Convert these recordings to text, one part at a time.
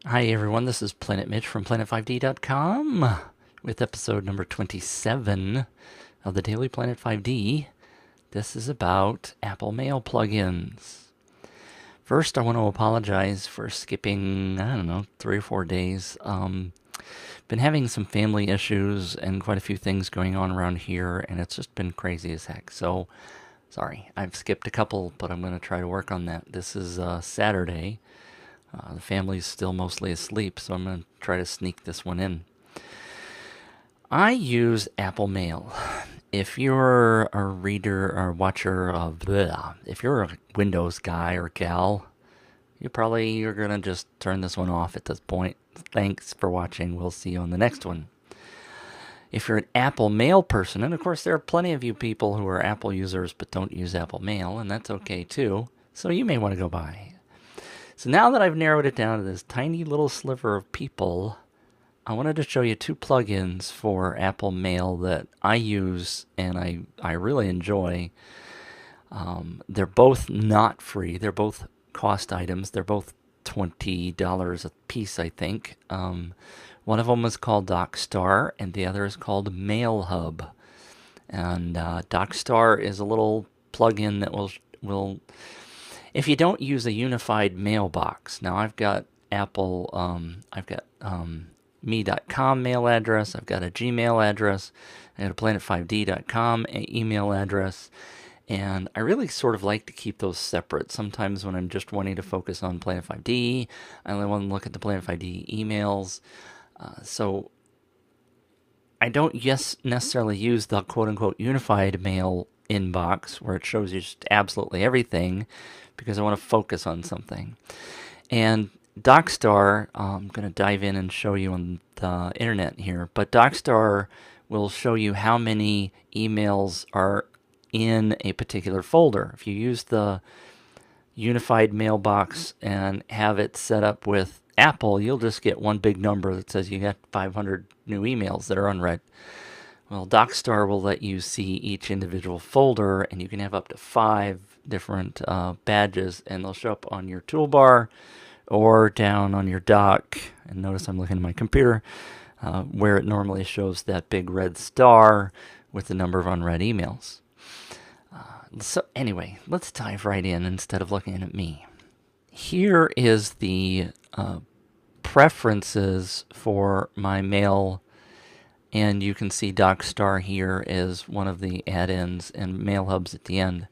Hi everyone, this is Planet Mitch from planet5D.com with episode number 27 of the Daily Planet 5D. This is about Apple Mail plugins. First, I want to apologize for skipping, 3 or 4 days. Been having some family issues and quite a few things going on around here, and it's just been crazy as heck. So, sorry, I've skipped a couple, but I'm going to try to work on that. This is Saturday. The family's still mostly asleep, so I'm going to try to sneak this one in. I use Apple Mail. If you're a reader or watcher of if you're a Windows guy or gal, you're going to just turn this one off at this point. Thanks for watching. We'll see you on the next one. If you're an Apple Mail person, and of course there are plenty of you people who are Apple users but don't use Apple Mail, and that's okay too, so you may want to go by. So now that I've narrowed it down to this tiny little sliver of people, I wanted to show you two plugins for Apple Mail that I use and I really enjoy. They're both not free. They're both cost items. They're both $20 a piece, I think. One of them is called DocStar, and the other is called MailHub. And DocStar is a little plugin that will if you don't use a unified mailbox. Now I've got me.com mail address, I've got a Gmail address, I got a planet5d.com email address, and I really sort of like to keep those separate. Sometimes when I'm just wanting to focus on Planet 5D, I only want to look at the Planet 5D emails. So I don't necessarily use the quote-unquote unified mail inbox where it shows you just absolutely everything because I want to focus on something. And DocStar, I'm going to dive in and show you on the internet here, but DocStar will show you how many emails are in a particular folder. If you use the unified mailbox and have it set up with Apple, you'll just get one big number that says you got 500 new emails that are unread. Well, DocStar will let you see each individual folder, and you can have up to 5 different badges, and they'll show up on your toolbar or down on your dock. And notice I'm looking at my computer where it normally shows that big red star with the number of unread emails. So anyway, let's dive right in instead of looking at me. Here is the preferences for my mail, and you can see DocStar here is one of the add-ins and MailHub's at the end.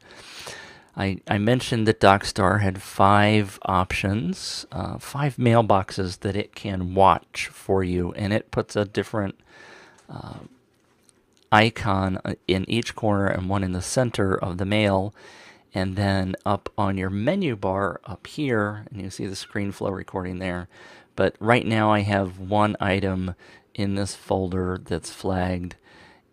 I mentioned that DocStar had 5 options, 5 mailboxes that it can watch for you, and it puts a different icon in each corner and one in the center of the mail. And then up on your menu bar up here, and you see the ScreenFlow recording there. But right now I have one item in this folder that's flagged,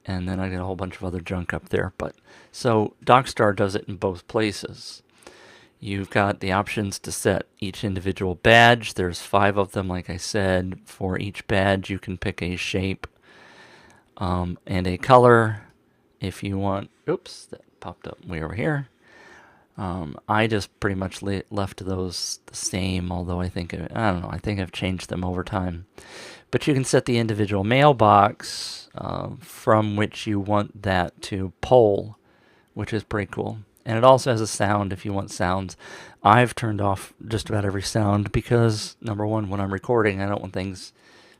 and then I got a whole bunch of other junk up there. But so DocStar does it in both places. You've got the options to set each individual badge. There's 5 of them, like I said. For each badge, you can pick a shape and a color if you want. Oops, that popped up way over here. I just pretty much left those the same, although I think I've changed them over time. But you can set the individual mailbox from which you want that to poll, which is pretty cool. And it also has a sound if you want sounds. I've turned off just about every sound because, number one, when I'm recording, I don't want things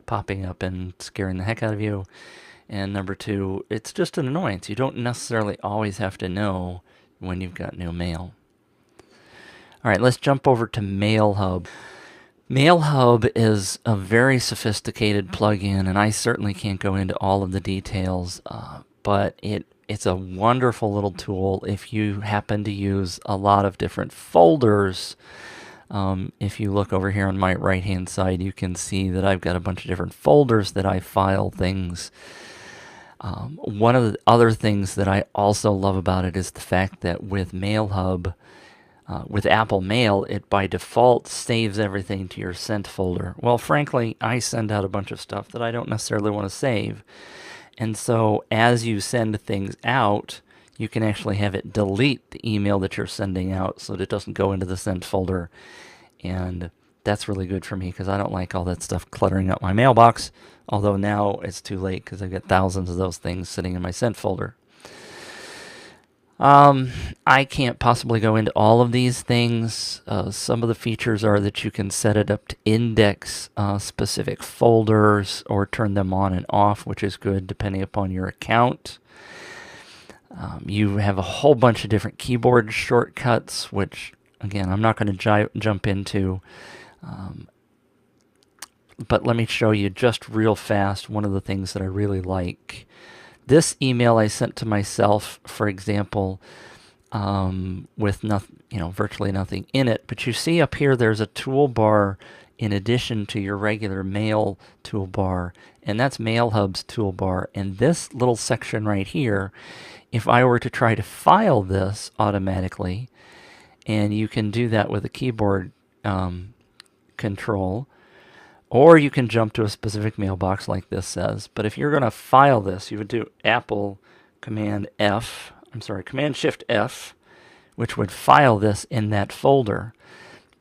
popping up and scaring the heck out of you. And number 2, it's just an annoyance. You don't necessarily always have to know when you've got new mail. All right, let's jump over to MailHub. MailHub is a very sophisticated plugin, and I certainly can't go into all of the details, but it's a wonderful little tool if you happen to use a lot of different folders. If you look over here on my right-hand side, you can see that I've got a bunch of different folders that I file things. One of the other things that I also love about it is the fact that with MailHub, with Apple Mail, it by default saves everything to your sent folder. Well, frankly, I send out a bunch of stuff that I don't necessarily want to save. And so as you send things out, you can actually have it delete the email that you're sending out so that it doesn't go into the sent folder. And that's really good for me because I don't like all that stuff cluttering up my mailbox. Although now it's too late because I've got thousands of those things sitting in my sent folder. I can't possibly go into all of these things. Some of the features are that you can set it up to index specific folders or turn them on and off, which is good depending upon your account. You have a whole bunch of different keyboard shortcuts, which, again, I'm not going to jump into. But let me show you just real fast one of the things that I really like. This email I sent to myself, for example, with virtually nothing in it. But you see up here there's a toolbar in addition to your regular mail toolbar, and that's MailHub's toolbar. And this little section right here, if I were to try to file this automatically, and you can do that with a keyboard control, or you can jump to a specific mailbox like this says. But if you're going to file this, you would do Command Shift F, which would file this in that folder.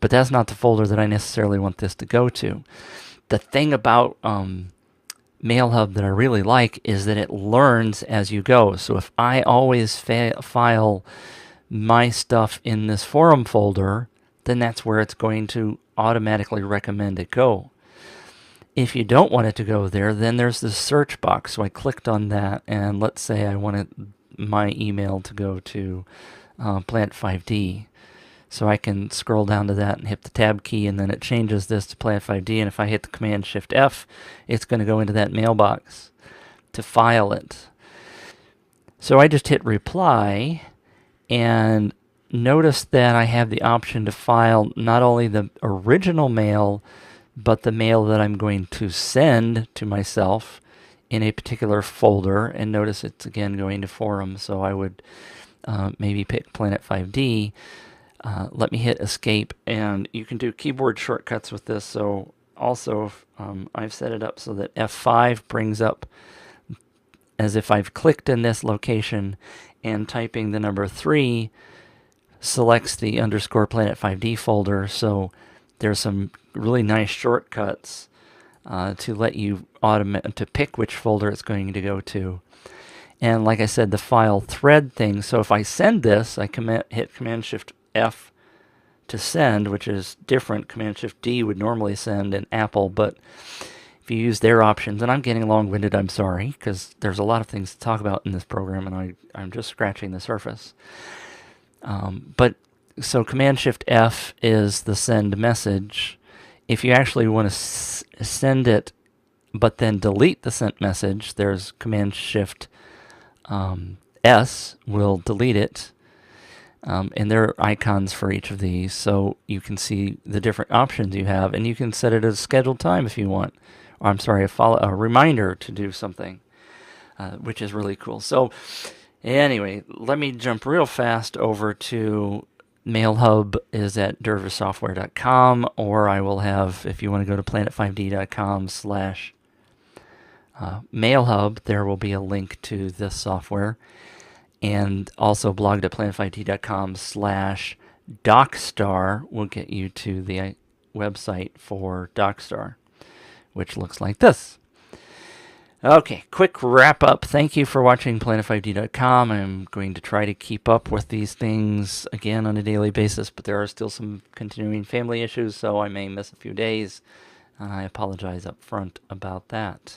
But that's not the folder that I necessarily want this to go to. The thing about MailHub that I really like is that it learns as you go. So if I always file my stuff in this forum folder, then that's where it's going to automatically recommend it go. If you don't want it to go there, then there's this search box. So I clicked on that, and let's say I wanted my email to go to planet5D. So I can scroll down to that and hit the tab key, and then it changes this to planet5D. And if I hit the Command Shift F, it's going to go into that mailbox to file it. So I just hit reply, and notice that I have the option to file not only the original mail, but the mail that I'm going to send to myself in a particular folder. And notice it's again going to forum, so I would maybe pick planet5D. Let me hit escape, and you can do keyboard shortcuts with this. So also I've set it up so that F5 brings up as if I've clicked in this location, and typing the number 3 selects the underscore planet5D folder. So there's some really nice shortcuts to let you to pick which folder it's going to go to. And like I said, the file thread thing. So if I send this, I hit Command Shift F to send, which is different. Command Shift D would normally send in Apple, but if you use their options, and I'm getting long-winded, I'm sorry, because there's a lot of things to talk about in this program, and I'm just scratching the surface. So Command Shift F is the send message. If you actually want to send it, but then delete the sent message, there's Command Shift S will delete it. And there are icons for each of these, so you can see the different options you have, and you can set it as scheduled time if you want. Or I'm sorry, a reminder to do something, which is really cool. So anyway, let me jump real fast over to MailHub is at dervissoftware.com, or I will have, if you want to go to planet5d.com/MailHub, there will be a link to this software. And also blog at planet5d.com/DocStar will get you to the website for DocStar, which looks like this. Okay, quick wrap up. Thank you for watching planet5d.com. I'm going to try to keep up with these things again on a daily basis, but there are still some continuing family issues, so I may miss a few days. I apologize up front about that.